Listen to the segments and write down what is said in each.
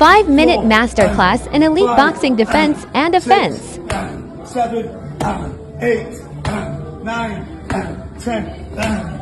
5-minute masterclass in elite boxing defense and offense. 7, 8, 9, 10.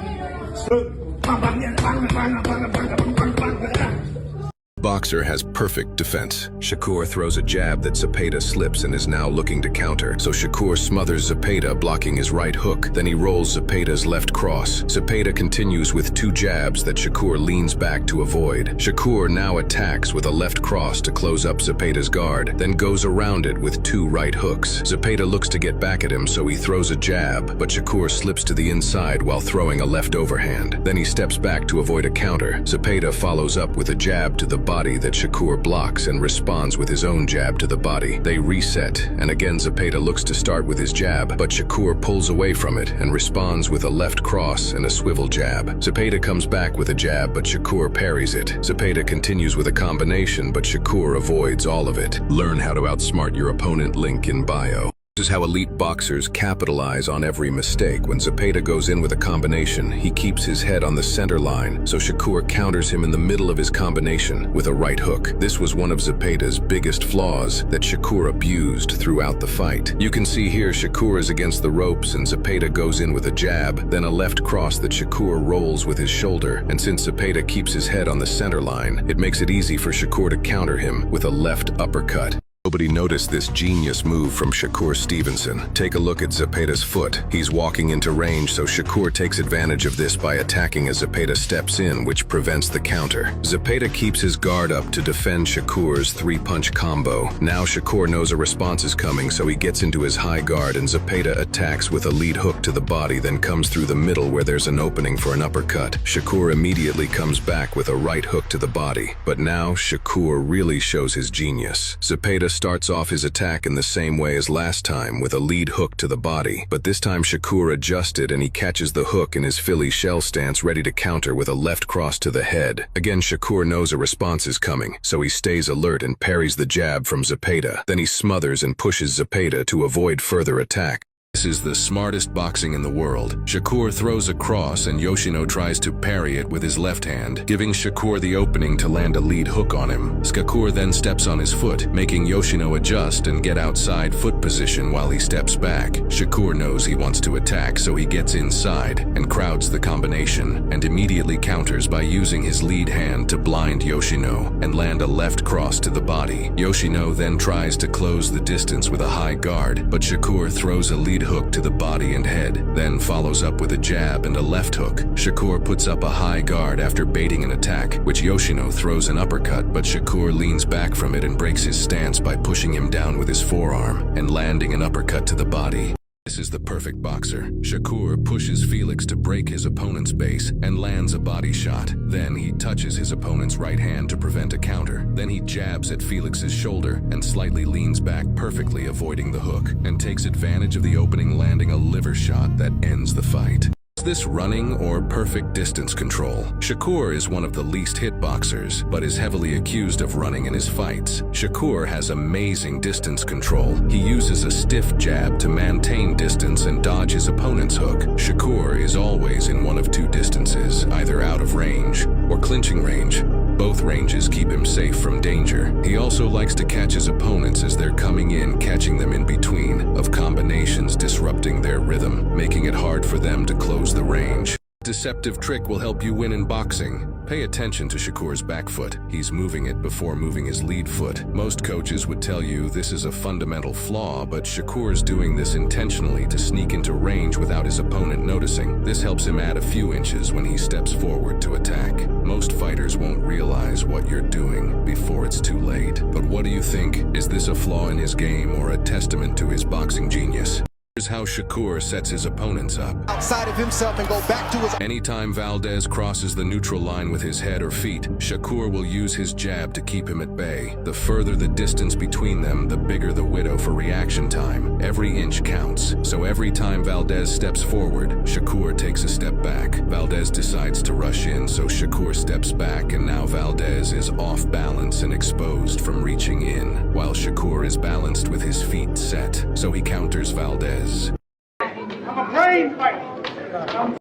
Boxer has perfect defense. Shakur throws a jab that Zepeda slips and is now looking to counter, so Shakur smothers Zepeda, blocking his right hook. Then he rolls Zepeda's left cross. Zepeda continues with 2 jabs that Shakur leans back to avoid. Shakur now attacks with a left cross to close up Zepeda's guard, then goes around it with 2 right hooks. Zepeda looks to get back at him, so he throws a jab, but Shakur slips to the inside while throwing a left overhand. Then he steps back to avoid a counter. Zepeda follows up with a jab to the body that Shakur blocks and responds with his own jab to the body. They reset, and again Zepeda looks to start with his jab, but Shakur pulls away from it and responds with a left cross and a swivel jab. Zepeda comes back with a jab, but Shakur parries it. Zepeda continues with a combination, but Shakur avoids all of it. Learn how to outsmart your opponent, link in bio. This is how elite boxers capitalize on every mistake. When Zepeda goes in with a combination, he keeps his head on the center line, so Shakur counters him in the middle of his combination with a right hook. This was one of Zepeda's biggest flaws that Shakur abused throughout the fight. You can see here Shakur is against the ropes and Zepeda goes in with a jab, then a left cross that Shakur rolls with his shoulder, and since Zepeda keeps his head on the center line, it makes it easy for Shakur to counter him with a left uppercut. Nobody noticed this genius move from Shakur Stevenson. Take a look at Zepeda's foot. He's walking into range, so Shakur takes advantage of this by attacking as Zepeda steps in, which prevents the counter. Zepeda keeps his guard up to defend Shakur's 3-punch combo. Now Shakur knows a response is coming, so he gets into his high guard and Zepeda attacks with a lead hook to the body, then comes through the middle where there's an opening for an uppercut. Shakur immediately comes back with a right hook to the body. But now Shakur really shows his genius. Zepeda starts off his attack in the same way as last time, with a lead hook to the body, but this time Shakur adjusted and he catches the hook in his Philly shell stance, ready to counter with a left cross to the head. Again, Shakur knows a response is coming, so he stays alert and parries the jab from Zepeda. Then he smothers and pushes Zepeda to avoid further attack. This is the smartest boxing in the world. Shakur throws a cross and Yoshino tries to parry it with his left hand, giving Shakur the opening to land a lead hook on him. Shakur then steps on his foot, making Yoshino adjust and get outside foot position while he steps back. Shakur knows he wants to attack, so he gets inside and crowds the combination, and immediately counters by using his lead hand to blind Yoshino and land a left cross to the body. Yoshino then tries to close the distance with a high guard, but Shakur throws a lead hook to the body and head, then follows up with a jab and a left hook. Shakur puts up a high guard after baiting an attack, which Yoshino throws an uppercut, but Shakur leans back from it and breaks his stance by pushing him down with his forearm and landing an uppercut to the body. This is the perfect boxer. Shakur pushes Felix to break his opponent's base and lands a body shot. Then he touches his opponent's right hand to prevent a counter. Then he jabs at Felix's shoulder and slightly leans back, perfectly avoiding the hook, and takes advantage of the opening, landing a liver shot that ends the fight. Is this running or perfect distance control? Shakur is one of the least hit boxers, but is heavily accused of running in his fights. Shakur has amazing distance control. He uses a stiff jab to maintain distance and dodge his opponent's hook. Shakur is always in one of 2 distances, either out of range or clinching range. Both ranges keep him safe from danger. He also likes to catch his opponents as they're coming in, catching them in between of combinations, disrupting their rhythm, making it hard for them to close the range. Deceptive trick will help you win in boxing. Pay attention to Shakur's back foot. He's moving it before moving his lead foot. Most coaches would tell you this is a fundamental flaw, but Shakur's doing this intentionally to sneak into range without his opponent noticing. This helps him add a few inches when he steps forward to attack. Most fighters won't realize what you're doing before it's too late. But what do you think? Is this a flaw in his game or a testament to his boxing genius? Here's how Shakur sets his opponents up. Outside of himself and go back to his... Anytime Valdez crosses the neutral line with his head or feet, Shakur will use his jab to keep him at bay. The further the distance between them, the bigger the window for reaction time. Every inch counts, so every time Valdez steps forward, Shakur takes a step back. Valdez decides to rush in, so Shakur steps back, and now Valdez is off balance and exposed from reaching in, while Shakur is balanced with his feet set, so he counters Valdez. I'm a brain fighter.